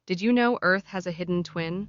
Did you know Earth has a hidden twin?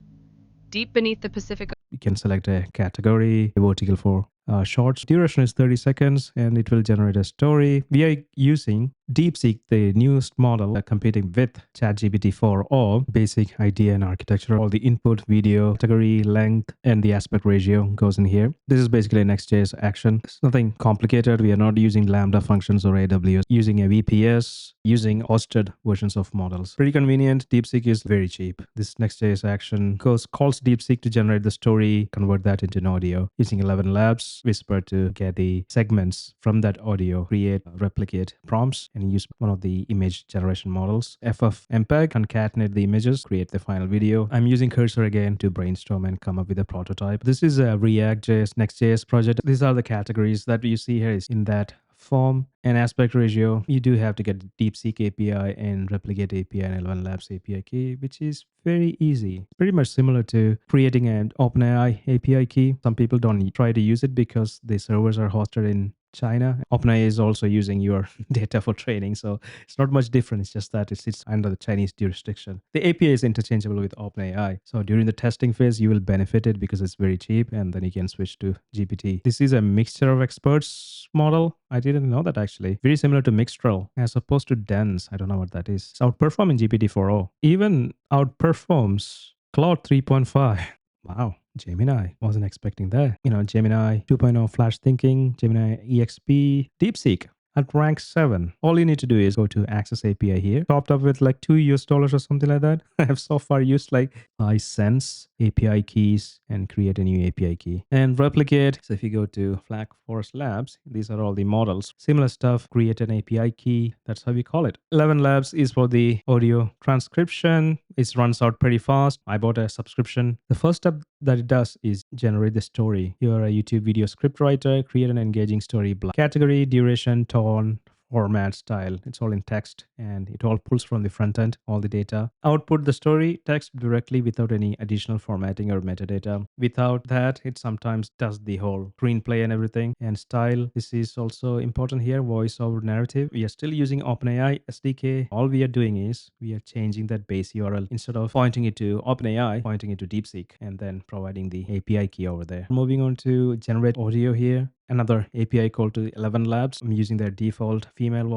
Deep beneath the Pacific. You can select a category, a vertical for shorts. Duration is 30 seconds and it will generate a story. We are using DeepSeek, the newest model, competing with ChatGPT for all basic idea and architecture. All the input, video, category, length, and the aspect ratio goes in here. This is basically Next.js action. It's nothing complicated. We are not using Lambda functions or AWS, using a VPS, using hosted versions of models. Pretty convenient. DeepSeek is very cheap. This Next.js action calls DeepSeek to generate the story, convert that into an audio using 11 labs, Whisper to get the segments from that audio, create, replicate prompts, and use one of the image generation models. FFmpeg, concatenate the images, create the final video. I'm using Cursor again to brainstorm and come up with a prototype. This is a React.js, Next.js project. These are the categories that you see here is in that form and aspect ratio. You do have to get DeepSeek API and Replicate API and L1 Labs API key, which is very easy. Pretty much similar to creating an OpenAI API key. Some people don't try to use it because the servers are hosted in China. OpenAI is also using your data for training, so it's not much different. It's just that it sits under the Chinese jurisdiction. The API is interchangeable with OpenAI, so during the testing phase, you will benefit it because it's very cheap, and then you can switch to GPT. This is a mixture of experts model. I didn't know that actually. Very similar to Mixtral as opposed to Dense. I don't know what that is. It's outperforming GPT-4o. Even outperforms Claude 3.5. Wow, Gemini. Wasn't expecting that. Gemini 2.0 Flash Thinking, Gemini EXP, DeepSeek at rank 7. All you need to do is go to Access API here, topped up with like $2 or something like that. I have so far used like 5 cents API keys and create a new API key. And replicate. So if you go to Black Forest Labs, these are all the models. Similar stuff, create an API key. That's how we call it. 11 Labs is for the audio transcription. It runs out pretty fast. I bought a subscription. The first step that it does is generate the story. You're a YouTube video script writer, create an engaging story block. Category, duration, tone, format, style. It's all in text and it all pulls from the front end, all the data. Output the story text directly without any additional formatting or metadata. Without that, it sometimes does the whole screenplay and everything. And style, this is also important here, voice over narrative. We are still using OpenAI SDK. All we are doing is we are changing that base URL. Instead of pointing it to OpenAI, pointing it to DeepSeek and then providing the API key over there. Moving on to generate audio here. Another API call to 11 Labs. I'm using their default female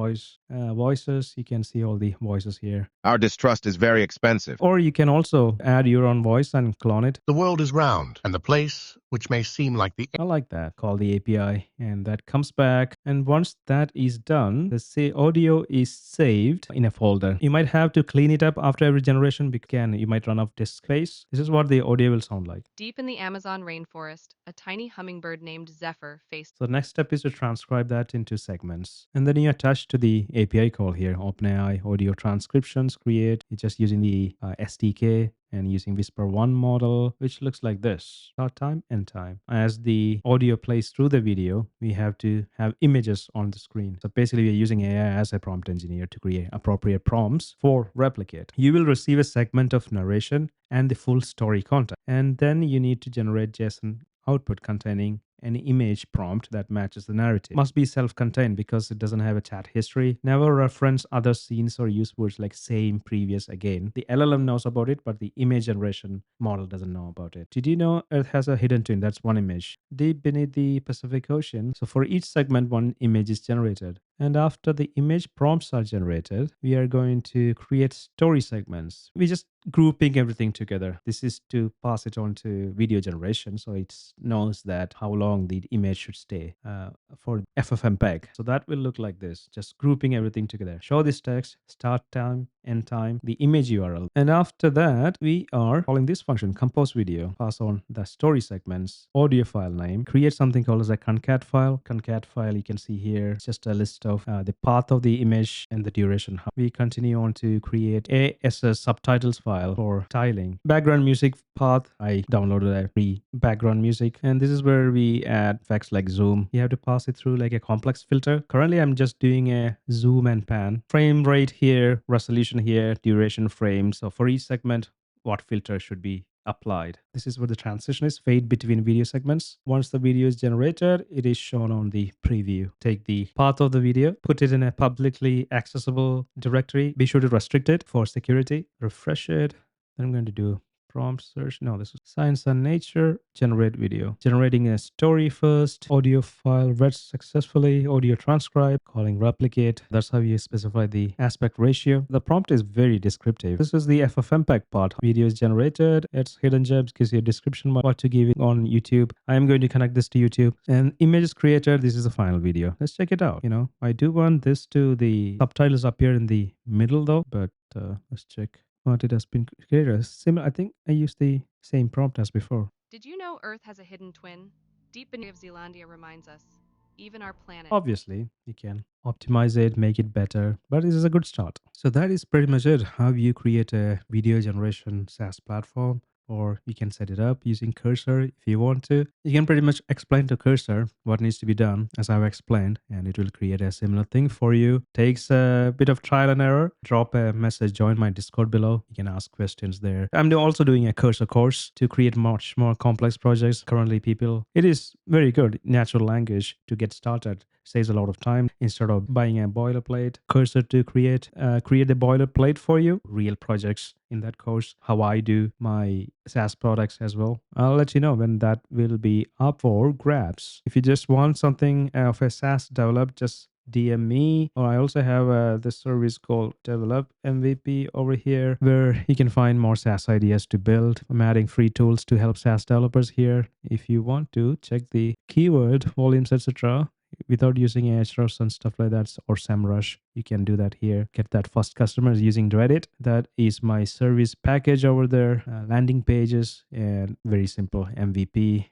voices. You can see all the voices here. Our distrust is very expensive. Or you can also add your own voice and clone it. The world is round, and the place, which may seem like the I like that. Call the API and that comes back. And once that is done, the audio is saved in a folder. You might have to clean it up after every generation because you might run out of disk space. This is what the audio will sound like. Deep in the Amazon rainforest, a tiny hummingbird named Zephyr faced. So the next step is to transcribe that into segments. And then you attach to the API call here, OpenAI audio transcriptions create. You're just using the SDK and using Whisper 1 model, which looks like this. Start time, end time. As the audio plays through the video, we have to have images on the screen. So basically, we're using AI as a prompt engineer to create appropriate prompts for Replicate. You will receive a segment of narration and the full story content. And then you need to generate JSON output containing an image prompt that matches the narrative. Must be self-contained because it doesn't have a chat history. Never reference other scenes or use words like same, previous, again. The LLM knows about it, but the image generation model doesn't know about it. Did you know Earth has a hidden twin? That's one image. Deep beneath the Pacific Ocean. So for each segment, one image is generated. And after the image prompts are generated, we are going to create story segments. We just grouping everything together. This is to pass it on to video generation. So it knows that how long the image should stay for FFmpeg. So that will look like this, just grouping everything together. Show this text, start time, end time, the image URL. And after that, we are calling this function, compose video, pass on the story segments, audio file name, create something called as a concat file. Concat file, you can see here, it's just a list of the path of the image and the duration. We continue on to create ASS subtitles file for tiling. Background music path, I downloaded a free background music. And this is where we add effects like zoom. You have to pass it through like a complex filter. Currently, I'm just doing a zoom and pan. Frame rate here, resolution here, duration frames. So for each segment, what filter should be applied. This is where the transition is, fade between video segments. Once the video is generated, it is shown on the preview. Take the path of the video, put it in a publicly accessible directory. Be sure to restrict it for security. Refresh it. Then I'm going to do prompt search. No, this is science and nature, generate video. Generating a story first, audio file read successfully, audio transcribe, calling replicate. That's how you specify the aspect ratio. The prompt is very descriptive. This is the FFmpeg part. Video is generated. It's hidden gems, gives you a description what to give it on YouTube. I am going to connect this to YouTube. And images created. This is the final video. Let's check it out. I do want this to the subtitles appear in the middle though, but let's check what it has been created. Similar, I think I used the same prompt as before. Did you know Earth has a hidden twin? Deep beneath Zealandia reminds us. Even our planet. Obviously, you can optimize it, make it better, but this is a good start. So that is pretty much it. How you create a video generation SaaS platform, or you can set it up using Cursor if you want to. You can pretty much explain to Cursor what needs to be done as I've explained, and it will create a similar thing for you. Takes a bit of trial and error. Drop a message, join my Discord below. You can ask questions there. I'm also doing a Cursor course to create much more complex projects. Currently, it is very good natural language to get started. Saves a lot of time instead of buying a boilerplate. Cursor to create a boilerplate for you. Real projects in that course, how I do my SaaS products as well. I'll let you know when that will be up for grabs. If you just want something of a SaaS developed, just DM me. Or I also have this service called Develop MVP over here, where you can find more SaaS ideas to build. I'm adding free tools to help SaaS developers here. If you want to check the keyword volumes, etc., without using Ahrefs and stuff like that, or SEMrush, you can do that here. Get that first customers using Reddit. That is my service package over there. Landing pages and very simple MVP.